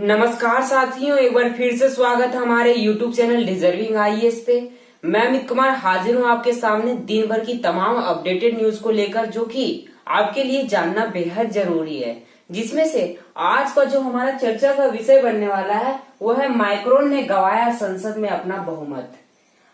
नमस्कार साथियों, एक बार फिर से स्वागत है हमारे YouTube चैनल डिजर्विंग आईएएस पे। मैं अमित कुमार हाजिर हूं आपके सामने दिन भर की तमाम अपडेटेड न्यूज को लेकर, जो कि आपके लिए जानना बेहद जरूरी है। जिसमें से आज का जो हमारा चर्चा का विषय बनने वाला है वो है मैक्रोन ने गंवाया संसद में अपना बहुमत।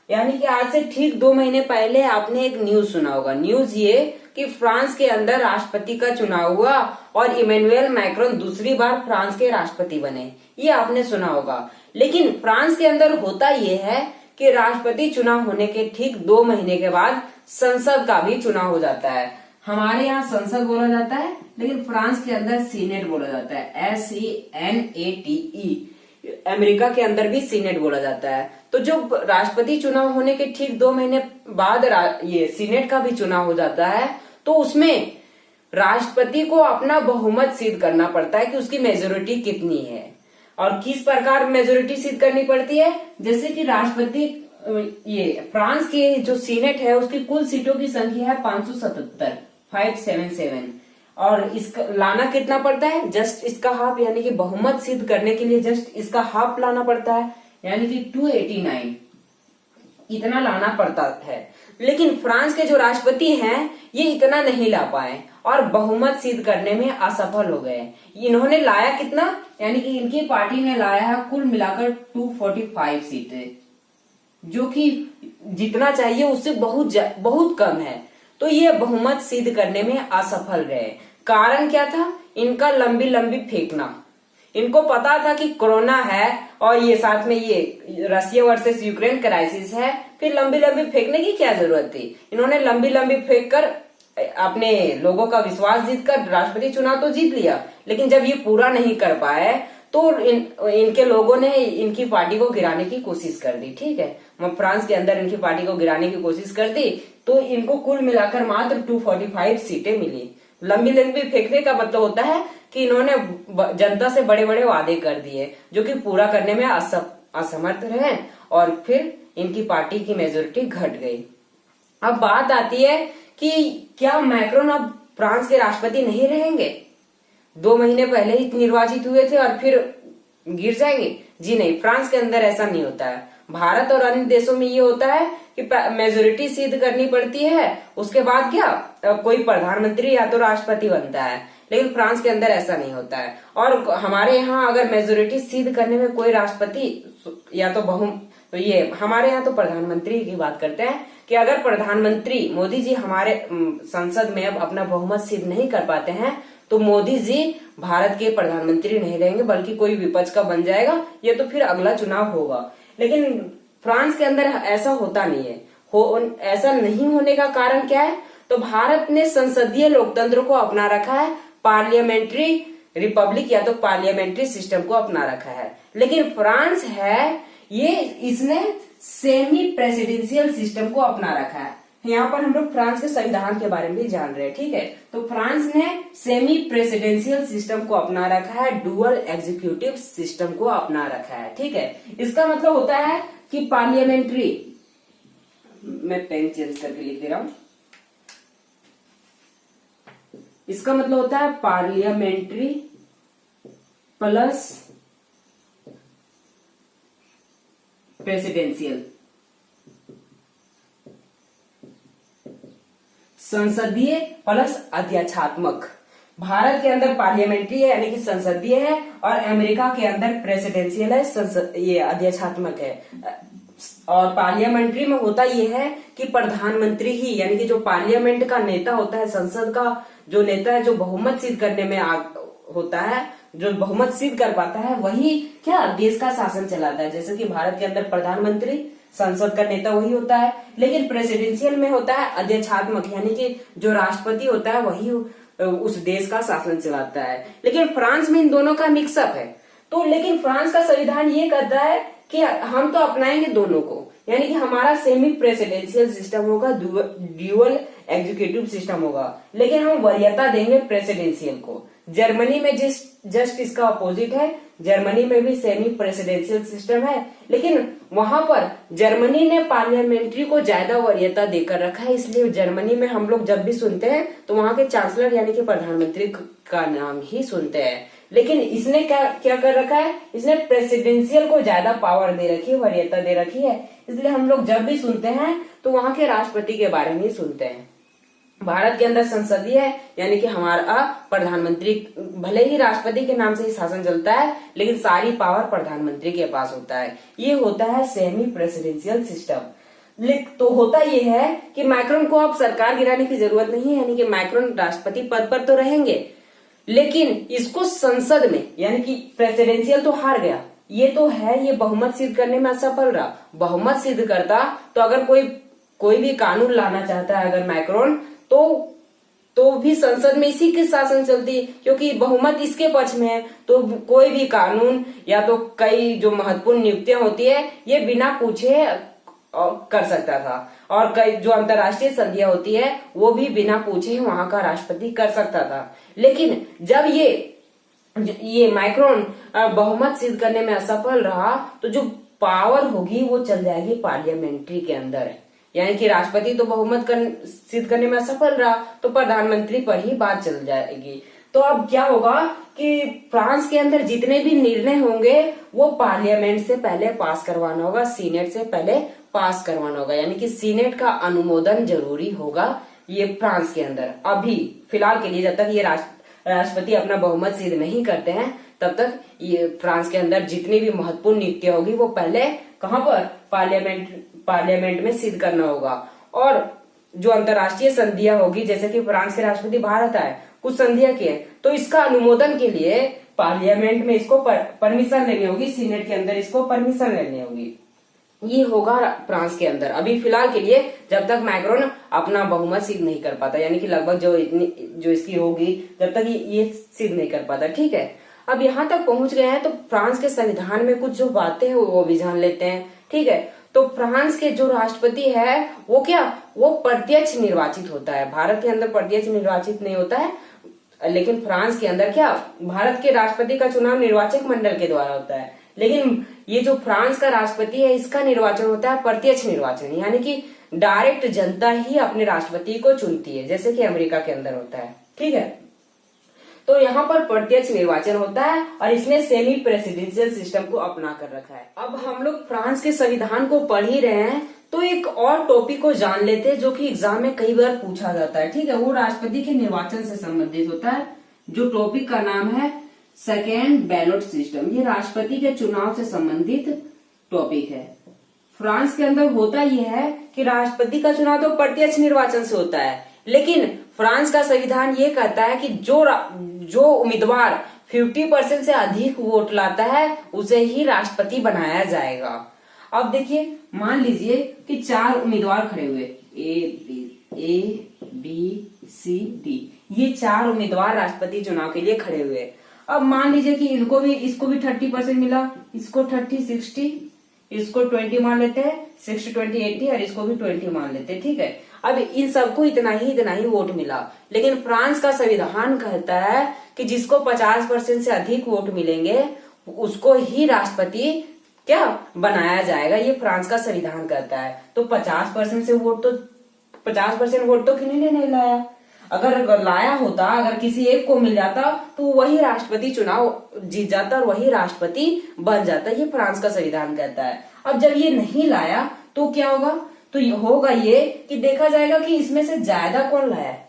यानी कि आज से ठीक 2 महीने पहले आपने एक न्यूज सुना होगा। न्यूज ये कि फ्रांस के अंदर राष्ट्रपति का चुनाव हुआ और इमैनुअल मैक्रोन दूसरी बार फ्रांस के राष्ट्रपति बने। ये आपने सुना होगा। लेकिन फ्रांस के अंदर होता ये है कि राष्ट्रपति चुनाव होने के ठीक 2 महीने के बाद संसद का भी चुनाव हो जाता है। हमारे यहाँ संसद बोला जाता है, लेकिन फ्रांस के अंदर सीनेट बोला जाता है, SENATE। अमेरिका के अंदर भी सीनेट बोला जाता है। तो जो राष्ट्रपति चुनाव होने के ठीक 2 महीने बाद ये सीनेट का भी चुनाव हो जाता है, तो उसमें राष्ट्रपति को अपना बहुमत सिद्ध करना पड़ता है कि उसकी मेजोरिटी कितनी है। और किस प्रकार मेजोरिटी सिद्ध करनी पड़ती है, जैसे कि राष्ट्रपति ये फ्रांस के जो सीनेट है उसकी कुल सीटों की संख्या है 577 और इसका लाना कितना पड़ता है, जस्ट इसका हाफ, यानी कि बहुमत सिद्ध करने के लिए जस्ट इसका हाफ लाना पड़ता है, यानी कि 289 इतना लाना पड़ता है। लेकिन फ्रांस के जो राष्ट्रपति हैं ये इतना नहीं ला पाए और बहुमत सिद्ध करने में असफल हो गए। इन्होंने लाया कितना, यानी कि इनकी पार्टी ने लाया है कुल मिलाकर 245 सीटें, जो कि जितना चाहिए उससे बहुत कम है। तो ये बहुमत सिद्ध करने में असफल रहे। कारण क्या था, इनका लंबी लंबी फेंकना। इनको पता था कि कोरोना है और ये साथ में ये रशिया वर्सेस यूक्रेन क्राइसिस है, फिर लंबी लंबी फेंकने की क्या जरूरत थी। इन्होंने लंबी लंबी फेंक कर अपने लोगों का विश्वास जीतकर राष्ट्रपति चुनाव तो जीत लिया, लेकिन जब ये पूरा नहीं कर पाए तो इनके लोगों ने इनकी पार्टी को गिराने की कोशिश कर दी। ठीक है, फ्रांस के अंदर इनकी पार्टी को गिराने की कोशिश कर दी, तो इनको कुल मिलाकर मात्र 245 सीटें मिली। लंबी लंबी फेंकने का मतलब होता है कि इन्होंने जनता से बड़े बड़े वादे कर दिए जो कि पूरा करने में असमर्थ रहे और फिर इनकी पार्टी की मेजोरिटी घट गई। अब बात आती है कि क्या मैक्रोन अब फ्रांस के राष्ट्रपति नहीं रहेंगे? 2 महीने पहले ही निर्वाचित हुए थे और फिर गिर जाएंगे? जी नहीं, फ्रांस के अंदर ऐसा नहीं होता है। भारत और अन्य देशों में ये होता है कि मेजोरिटी सिद्ध करनी पड़ती है, उसके बाद क्या कोई प्रधानमंत्री या तो राष्ट्रपति बनता है। लेकिन फ्रांस के अंदर ऐसा नहीं होता है। और हमारे यहाँ अगर मेजोरिटी सिद्ध करने में कोई राष्ट्रपति या तो ये हमारे यहाँ तो प्रधानमंत्री की बात करते हैं कि अगर प्रधानमंत्री मोदी जी हमारे संसद में अब अपना बहुमत सिद्ध नहीं कर पाते हैं तो मोदी जी भारत के प्रधानमंत्री नहीं रहेंगे, बल्कि कोई विपक्ष का बन जाएगा। ये तो फिर अगला चुनाव होगा। लेकिन फ्रांस के अंदर ऐसा होता नहीं है। ऐसा नहीं होने का कारण क्या है, तो भारत ने संसदीय लोकतंत्र को अपना रखा है, पार्लियामेंट्री रिपब्लिक या तो पार्लियामेंट्री सिस्टम को अपना रखा है। लेकिन फ्रांस है इसने सेमी प्रेसिडेंशियल सिस्टम को अपना रखा है। यहाँ पर हम लोग फ्रांस के संविधान के बारे में भी जान रहे हैं। ठीक है, तो फ्रांस ने सेमी प्रेसिडेंशियल सिस्टम को अपना रखा है, डुअल एग्जीक्यूटिव सिस्टम को अपना रखा है। ठीक है, इसका मतलब होता है कि पार्लियामेंट्री, मैं पेन चेंज करके लिख दे रहा हूं, इसका मतलब होता है पार्लियामेंट्री प्लस प्रेसिडेंशियल, संसदीय प्लस अध्यक्षात्मक। भारत के अंदर पार्लियामेंट्री है यानी कि संसदीय है, और अमेरिका के अंदर प्रेसिडेंशियल है, ये अध्यक्षात्मक है। और पार्लियामेंट्री में होता ये है कि प्रधानमंत्री ही, यानी कि जो पार्लियामेंट का नेता होता है, संसद का जो नेता है, जो बहुमत सिद्ध करने में होता है, जो बहुमत सिद्ध कर पाता है, वही क्या देश का शासन चलाता है। जैसे कि भारत के अंदर प्रधानमंत्री, संसद का नेता वही होता है। लेकिन प्रेसिडेंशियल में होता है अध्यक्षात्मक, यानी कि जो राष्ट्रपति होता है वही उस देश का शासन चलाता है। लेकिन फ्रांस में इन दोनों का मिक्सअप है। तो लेकिन फ्रांस का संविधान ये कहता है कि हम तो अपनाएंगे दोनों को, यानी कि हमारा सेमी प्रेसिडेंशियल सिस्टम होगा, ड्यूअल एग्जीक्यूटिव सिस्टम होगा, लेकिन हम वरीयता देंगे प्रेसिडेंशियल को। जर्मनी में जस्ट इसका अपोजिट है। जर्मनी में भी सेमी प्रेसिडेंशियल सिस्टम है, लेकिन वहां पर जर्मनी ने पार्लियामेंट्री को ज्यादा वरीयता देकर रखा है। इसलिए जर्मनी में हम लोग जब भी सुनते हैं तो वहां के चांसलर यानी कि प्रधानमंत्री का नाम ही सुनते हैं। लेकिन इसने क्या कर रखा है, इसने प्रेसिडेंशियल को ज्यादा पावर दे रखी है, वरीयता दे रखी है। इसलिए हम लोग जब भी सुनते हैं तो वहां के राष्ट्रपति के बारे में ही सुनते हैं। भारत के अंदर संसदीय है, यानी कि हमारा प्रधानमंत्री, भले ही राष्ट्रपति के नाम से ही शासन चलता है, लेकिन सारी पावर प्रधानमंत्री के पास होता है। ये होता है सेमी प्रेसिडेंशियल सिस्टम। तो होता ये है कि मैक्रोन को अब सरकार गिराने की जरूरत नहीं है, यानी कि मैक्रोन राष्ट्रपति पद पर तो रहेंगे, लेकिन इसको संसद में, यानी कि प्रेसिडेंशियल तो हार गया, ये तो है, ये बहुमत सिद्ध करने में असफल रहा। बहुमत सिद्ध करता तो अगर कोई भी कानून लाना चाहता है अगर मैक्रोन, तो भी संसद में इसी की शासन चलती, क्योंकि बहुमत इसके पक्ष में है। तो कोई भी कानून या तो कई जो महत्वपूर्ण नियुक्तियां होती है ये बिना पूछे कर सकता था, और कई जो अंतर्राष्ट्रीय संधियां होती है वो भी बिना पूछे वहां का राष्ट्रपति कर सकता था। लेकिन जब ये मैक्रोन बहुमत सिद्ध करने में असफल रहा तो जो पावर होगी वो चल जाएगी पार्लियामेंट्री के अंदर, यानी कि राष्ट्रपति तो बहुमत सिद्ध करने में असफल रहा तो प्रधानमंत्री पर ही बात चल जाएगी। तो अब क्या होगा कि फ्रांस के अंदर जितने भी निर्णय होंगे वो पार्लियामेंट से पहले पास करवाना होगा, सीनेट से पहले पास करवाना होगा, यानी कि सीनेट का अनुमोदन जरूरी होगा ये फ्रांस के अंदर। अभी फिलहाल के लिए जब तक ये राष्ट्रपति अपना बहुमत सिद्ध नहीं करते हैं तब तक ये फ्रांस के अंदर जितनी भी महत्वपूर्ण नियुक्तियां होगी वो पहले कहां पर, पार्लियामेंट में सिद्ध करना होगा। और जो अंतर्राष्ट्रीय संधियां होगी, जैसे कि फ्रांस के राष्ट्रपति भारत आए, कुछ संधियां की है, तो इसका अनुमोदन के लिए पार्लियामेंट में इसको परमिशन लेनी होगी, सीनेट के अंदर इसको परमिशन लेनी होगी। ये होगा फ्रांस के अंदर अभी फिलहाल के लिए, जब तक मैक्रोन अपना बहुमत सिद्ध नहीं कर पाता, यानी कि लगभग जो इसकी होगी जब तक ये सिद्ध नहीं कर पाता। ठीक है, अब यहाँ तक पहुंच गए हैं तो फ्रांस के संविधान में कुछ जो बातें हैं वो भी जान लेते हैं। ठीक है, तो फ्रांस के जो राष्ट्रपति है वो प्रत्यक्ष निर्वाचित होता है। भारत के अंदर प्रत्यक्ष निर्वाचित नहीं होता है, लेकिन फ्रांस के अंदर भारत के राष्ट्रपति का चुनाव निर्वाचक मंडल के द्वारा होता है, लेकिन ये जो फ्रांस का राष्ट्रपति है इसका निर्वाचन होता है प्रत्यक्ष निर्वाचन, यानी कि डायरेक्ट जनता ही अपने राष्ट्रपति को चुनती है, जैसे कि अमेरिका के अंदर होता है। ठीक है, तो यहाँ पर प्रत्यक्ष निर्वाचन होता है और इसने सेमी प्रेसिडेंशियल सिस्टम को अपना कर रखा है। अब हम लोग फ्रांस के संविधान को पढ़ ही रहे हैं तो एक और टॉपिक को जान लेते हैं जो कि एग्जाम में कई बार पूछा जाता है। ठीक है, वो राष्ट्रपति के निर्वाचन से संबंधित होता है। जो टॉपिक का नाम है सेकेंड बैलेट सिस्टम, ये राष्ट्रपति के चुनाव से संबंधित टॉपिक है। फ्रांस के अंदर होता यह है कि राष्ट्रपति का चुनाव तो प्रत्यक्ष निर्वाचन से होता है, लेकिन फ्रांस का संविधान ये कहता है कि जो उम्मीदवार 50% से अधिक वोट लाता है उसे ही राष्ट्रपति बनाया जाएगा। अब देखिए, मान लीजिए कि 4 उम्मीदवार खड़े हुए, ए बी सी डी, ये 4 उम्मीदवार राष्ट्रपति चुनाव के लिए खड़े हुए। अब मान लीजिए कि इसको भी 30% मिला, इसको 30-60, इसको 20 मान लेते हैं, 60-20-80, और इसको भी 20 मान लेते हैं। ठीक है, अब इन सबको इतना ही वोट मिला, लेकिन फ्रांस का संविधान कहता है कि जिसको 50% से अधिक वोट मिलेंगे उसको ही राष्ट्रपति बनाया जाएगा। ये फ्रांस का संविधान कहता है। तो 50% वोट तो किन्हीं ने नहीं लाया। अगर लाया होता, अगर किसी एक को मिल जाता तो वही राष्ट्रपति चुनाव जीत जाता और वही राष्ट्रपति बन जाता। ये फ्रांस का संविधान कहता है। अब जब ये नहीं लाया तो क्या होगा, तो होगा ये कि देखा जाएगा कि इसमें से ज्यादा कौन लाया है,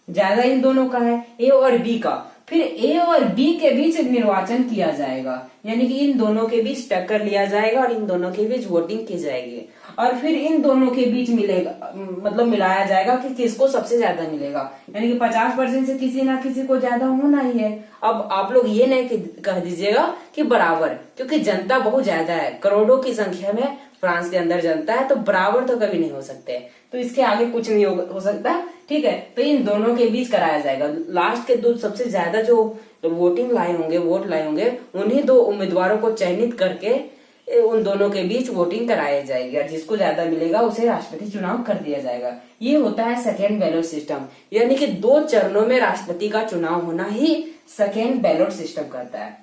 ज्यादा इन दोनों का है, ए और बी का। फिर ए और बी के बीच निर्वाचन किया जाएगा, यानी कि इन दोनों के बीच टक्कर लिया जाएगा और इन दोनों के बीच वोटिंग की जाएगी, और फिर इन दोनों के बीच मिलाया जाएगा कि किसको सबसे ज्यादा मिलेगा, यानी कि 50% से किसी ना किसी को ज्यादा होना ही है। अब आप लोग ये नहीं कह दीजिएगा कि बराबर, क्योंकि जनता बहुत ज्यादा है, करोड़ों की संख्या में फ्रांस के अंदर जनता है, तो बराबर तो कभी नहीं हो सकते, तो इसके आगे कुछ नहीं हो सकता। ठीक है, तो इन दोनों के बीच कराया जाएगा। लास्ट के 2 सबसे ज्यादा जो वोट लाए होंगे उन्हीं 2 उम्मीदवारों को चयनित करके उन दोनों के बीच वोटिंग कराई जाएगी, और जिसको ज्यादा मिलेगा उसे राष्ट्रपति चुनाव कर दिया जाएगा। ये होता है सेकेंड बैलेट सिस्टम, यानी कि 2 चरणों में राष्ट्रपति का चुनाव होना ही सेकेंड बैलेट सिस्टम करता है।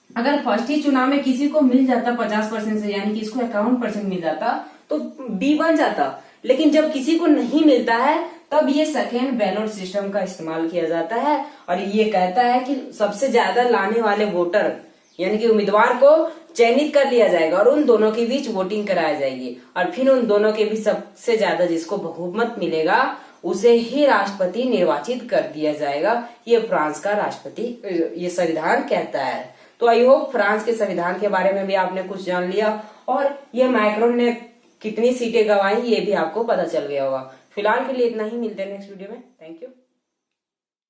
अगर फर्स्ट ही चुनाव में किसी को मिल जाता 50% से, यानी कि इसको 51% मिल जाता तो बी बन जाता। लेकिन जब किसी को नहीं मिलता है तब ये सेकेंड बैलेट सिस्टम का इस्तेमाल किया जाता है और ये कहता है कि सबसे ज्यादा लाने वाले वोटर यानी कि उम्मीदवार को चयनित कर लिया जाएगा और उन दोनों के बीच वोटिंग कराई जाएगी और फिर उन दोनों के बीच सबसे ज्यादा जिसको बहुमत मिलेगा उसे ही राष्ट्रपति निर्वाचित कर दिया जाएगा। ये फ्रांस का राष्ट्रपति ये संविधान कहता है। तो आई होप फ्रांस के संविधान के बारे में भी आपने कुछ जान लिया और ये मैक्रोन ने कितनी सीटें गंवाई ये भी आपको पता चल गया होगा। फिलहाल के लिए इतना ही, मिलते हैं नेक्स्ट वीडियो में। Thank you.